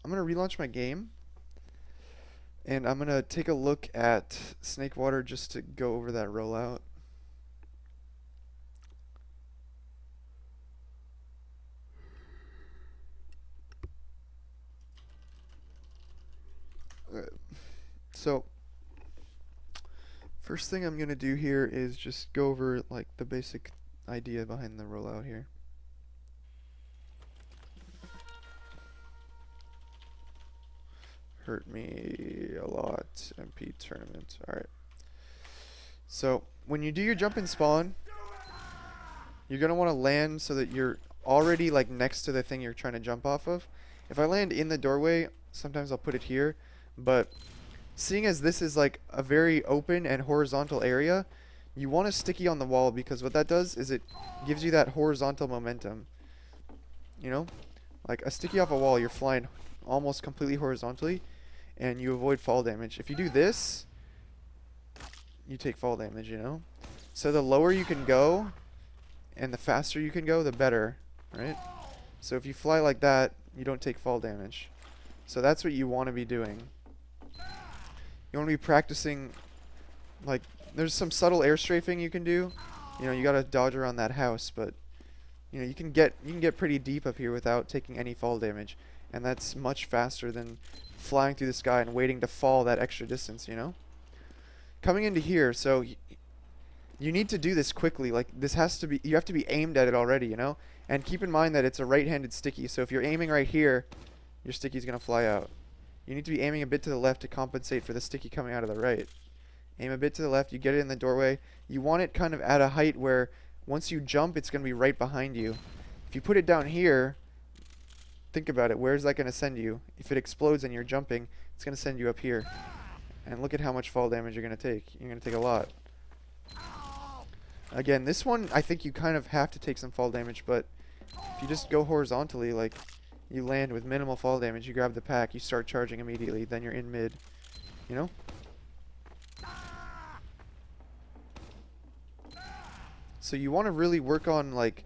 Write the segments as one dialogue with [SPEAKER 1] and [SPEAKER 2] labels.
[SPEAKER 1] I'm gonna relaunch my game, and I'm gonna take a look at Snake Water just to go over that rollout. Alright, so first thing I'm gonna do here is just go over like the basic idea behind the rollout here. Hurt me a lot. MP tournament. Alright. So when you do your jump and spawn, you're gonna want to land so that you're already like next to the thing you're trying to jump off of. If I land in the doorway, sometimes I'll put it here, but seeing as this is like a very open and horizontal area, you want a sticky on the wall because what that does is it gives you that horizontal momentum. You know? Like a sticky off a wall, you're flying almost completely horizontally and you avoid fall damage. If you do this, you take fall damage, you know? So the lower you can go and the faster you can go, the better, right? So if you fly like that, you don't take fall damage. So that's what you want to be doing. You want to be practicing, like, there's some subtle air strafing you can do. You know, you gotta dodge around that house, but you know, you can get pretty deep up here without taking any fall damage, and that's much faster than flying through the sky and waiting to fall that extra distance, you know? Coming into here, so you need to do this quickly. Like, this has to be, you have to be aimed at it already, you know? And keep in mind that it's a right-handed sticky, so if you're aiming right here, your sticky's gonna fly out. You need to be aiming a bit to the left to compensate for the sticky coming out of the right. Aim a bit to the left, you get it in the doorway. You want it kind of at a height where once you jump, it's going to be right behind you. If you put it down here, think about it. Where's that going to send you? If it explodes and you're jumping, it's going to send you up here. And look at how much fall damage you're going to take. You're going to take a lot. Again, this one, I think you kind of have to take some fall damage, but if you just go horizontally, like, you land with minimal fall damage, you grab the pack, you start charging immediately, then you're in mid. You know? So you want to really work on, like,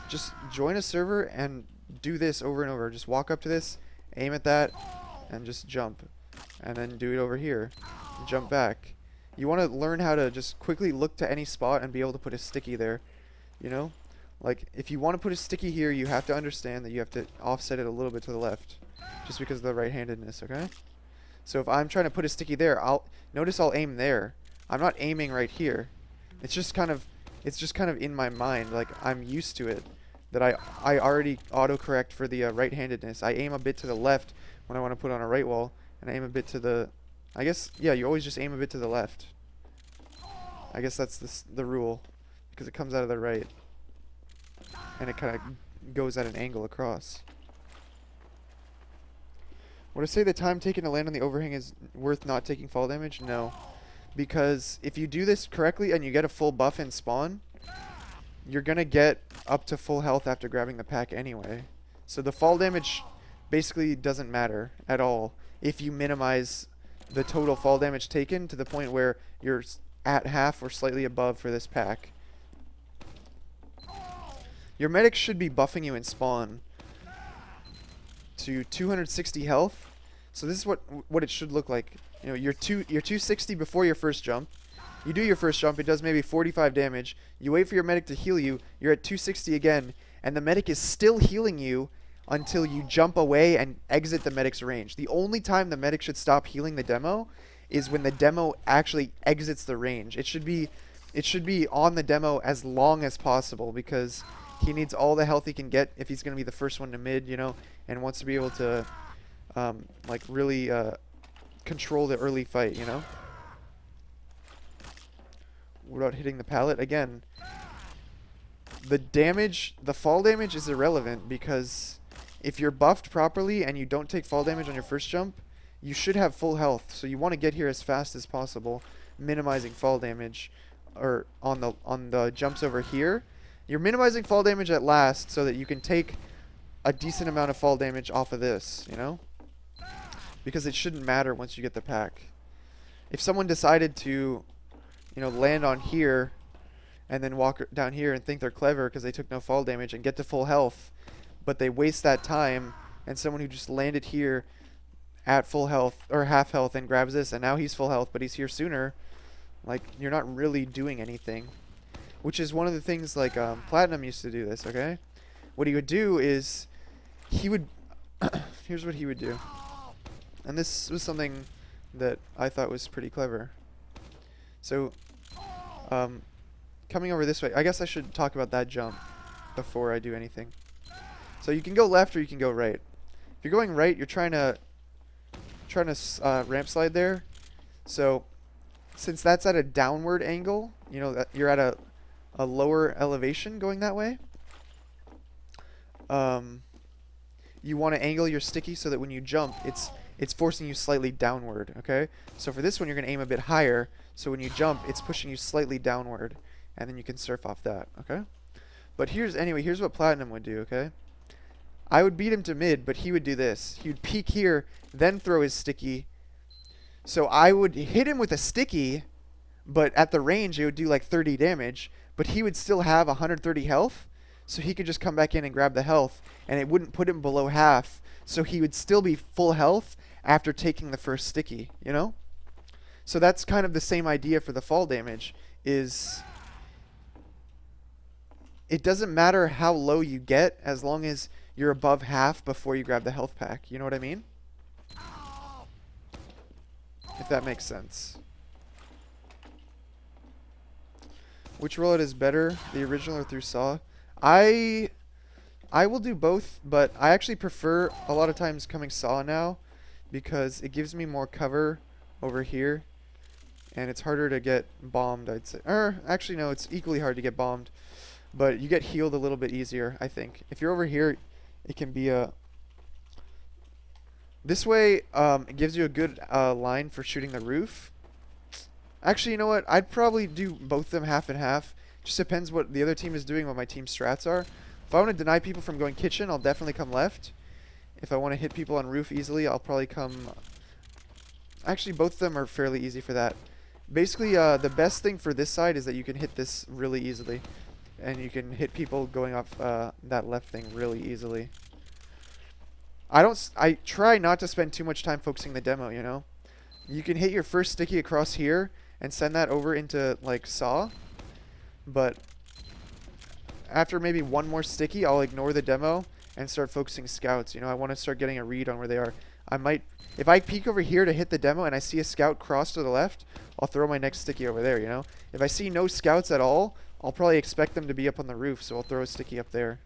[SPEAKER 1] just join a server and do this over and over. Just walk up to this, aim at that, and just jump. And then do it over here. And jump back. You want to learn how to just quickly look to any spot and be able to put a sticky there. You know? Like, if you want to put a sticky here, you have to understand that you have to offset it a little bit to the left. Just because of the right-handedness, okay? So if I'm trying to put a sticky there, notice I'll aim there. I'm not aiming right here. It's just kind of in my mind, like I'm used to it, that I already autocorrect for the right-handedness. I aim a bit to the left when I want to put on a right wall, and I aim a bit to the, I guess, yeah, you always just aim a bit to the left. I guess that's the rule, because it comes out of the right, and it kind of goes at an angle across. Would I say the time taken to land on the overhang is worth not taking fall damage? No. Because if you do this correctly and you get a full buff and spawn, you're going to get up to full health after grabbing the pack anyway. So the fall damage basically doesn't matter at all if you minimize the total fall damage taken to the point where you're at half or slightly above for this pack. Your medic should be buffing you in spawn to 260 health. So this is what it should look like. You know, you're 260 before your first jump. You do your first jump, it does maybe 45 damage. You wait for your medic to heal you, you're at 260 again, and the medic is still healing you until you jump away and exit the medic's range. The only time the medic should stop healing the demo is when the demo actually exits the range. It should be on the demo as long as possible because he needs all the health he can get if he's going to be the first one to mid, you know, and wants to be able to like really control the early fight, you know? Without hitting the pallet. Again, the fall damage is irrelevant because if you're buffed properly and you don't take fall damage on your first jump, you should have full health. So you want to get here as fast as possible, minimizing fall damage or on the jumps over here. You're minimizing fall damage at last so that you can take a decent amount of fall damage off of this, you know? Because it shouldn't matter once you get the pack. If someone decided to, you know, land on here and then walk down here and think they're clever because they took no fall damage and get to full health, but they waste that time, and someone who just landed here at full health or half health and grabs this, and now he's full health, but he's here sooner, like, you're not really doing anything. Which is one of the things, like, Platinum used to do this, okay? What he would do is, he would, here's what he would do. And this was something that I thought was pretty clever. So, coming over this way, I guess I should talk about that jump before I do anything. So you can go left or you can go right. If you're going right, you're trying to ramp slide there. So since that's at a downward angle, you know that you're at a lower elevation going that way. You want to angle your sticky so that when you jump, it's forcing you slightly downward. Okay. So for this one, you're gonna aim a bit higher. So when you jump, it's pushing you slightly downward, and then you can surf off that. Okay. But here's what Platinum would do. Okay. I would beat him to mid, but he would do this. He would peek here, then throw his sticky. So I would hit him with a sticky, but at the range, it would do like 30 damage. But he would still have 130 health, so he could just come back in and grab the health, and it wouldn't put him below half. So he would still be full health after taking the first sticky, you know? So that's kind of the same idea for the fall damage, is it doesn't matter how low you get as long as you're above half before you grab the health pack. You know what I mean? If that makes sense. Which rollout is better, the original or through Saw? I will do both, but I actually prefer a lot of times coming Saw now because it gives me more cover over here, and it's harder to get bombed, I'd say. Actually no, it's equally hard to get bombed, but you get healed a little bit easier, I think. If you're over here, it can be a... This way, it gives you a good line for shooting the roof. Actually, you know what? I'd probably do both of them half and half. Just depends what the other team is doing, what my team's strats are. If I want to deny people from going kitchen, I'll definitely come left. If I want to hit people on roof easily, I'll probably come... Actually, both of them are fairly easy for that. Basically, the best thing for this side is that you can hit this really easily. And you can hit people going off that left thing really easily. I try not to spend too much time focusing the demo, you know? You can hit your first sticky across here and send that over into, like, Saw. But after maybe one more sticky, I'll ignore the demo and start focusing scouts. You know, I want to start getting a read on where they are. I might... If I peek over here to hit the demo and I see a scout cross to the left, I'll throw my next sticky over there, you know? If I see no scouts at all, I'll probably expect them to be up on the roof, so I'll throw a sticky up there.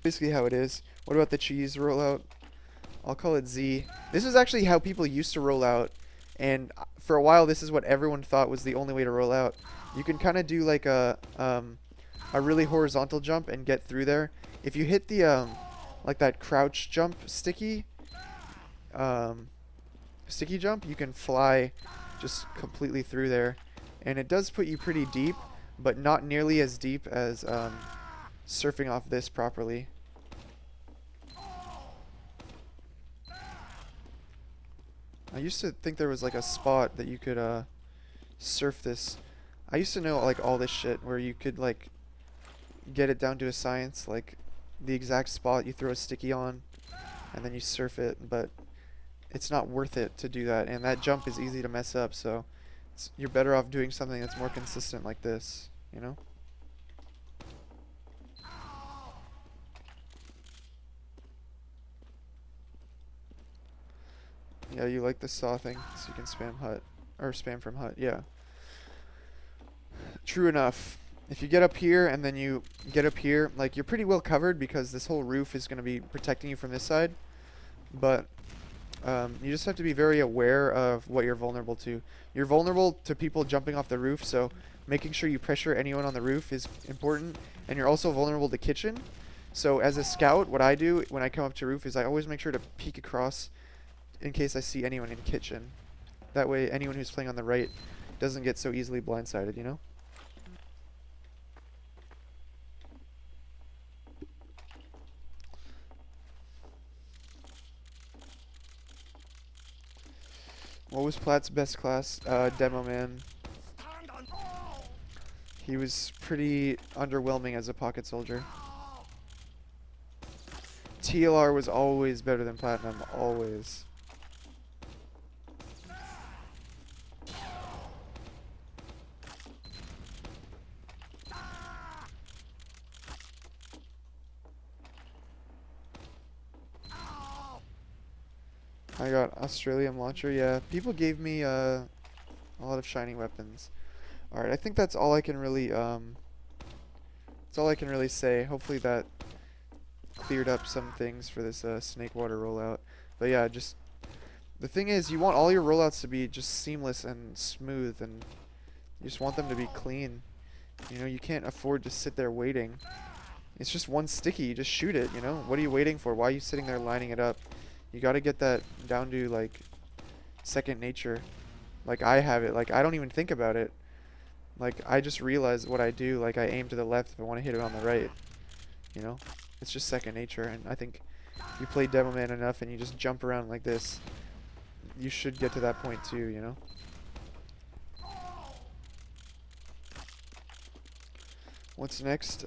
[SPEAKER 1] Basically how it is. What about the cheese rollout? I'll call it Z. This is actually how people used to roll out, and for a while this is what everyone thought was the only way to roll out. You can kind of do like a really horizontal jump and get through there. If you hit the like that crouch jump sticky jump, you can fly just completely through there, and it does put you pretty deep, but not nearly as deep as surfing off this properly. I used to think there was like a spot that you could surf this. I used to know like all this shit where you could like get it down to a science, like the exact spot you throw a sticky on and then you surf it, but it's not worth it to do that, and that jump is easy to mess up, so you're better off doing something that's more consistent like this, you know? Yeah, you like the Saw thing, so you can spam hut, or spam from hut, yeah. True enough. If you get up here and then you get up here, like, you're pretty well covered because this whole roof is going to be protecting you from this side, but you just have to be very aware of what you're vulnerable to. You're vulnerable to people jumping off the roof, so making sure you pressure anyone on the roof is important, and you're also vulnerable to kitchen. So as a scout, what I do when I come up to roof is I always make sure to peek across in case I see anyone in kitchen. That way anyone who's playing on the right doesn't get so easily blindsided, you know? What was Platt's best class? Demoman. He was pretty underwhelming as a pocket soldier. TLR was always better than Platinum, always. I got Australium launcher. Yeah, people gave me a lot of shiny weapons. All right, I think that's all I can really that's all I can really say. Hopefully that cleared up some things for this snake water rollout. But yeah, just the thing is, you want all your rollouts to be just seamless and smooth, and you just want them to be clean. You know, you can't afford to sit there waiting. It's just one sticky, you just shoot it, you know? What are you waiting for? Why are you sitting there lining it up? You gotta get that down to, like, second nature. Like, I have it. Like, I don't even think about it. Like, I just realize what I do. Like, I aim to the left if I want to hit it on the right. You know? It's just second nature, and I think if you play Demoman enough and you just jump around like this, you should get to that point too, you know? What's next?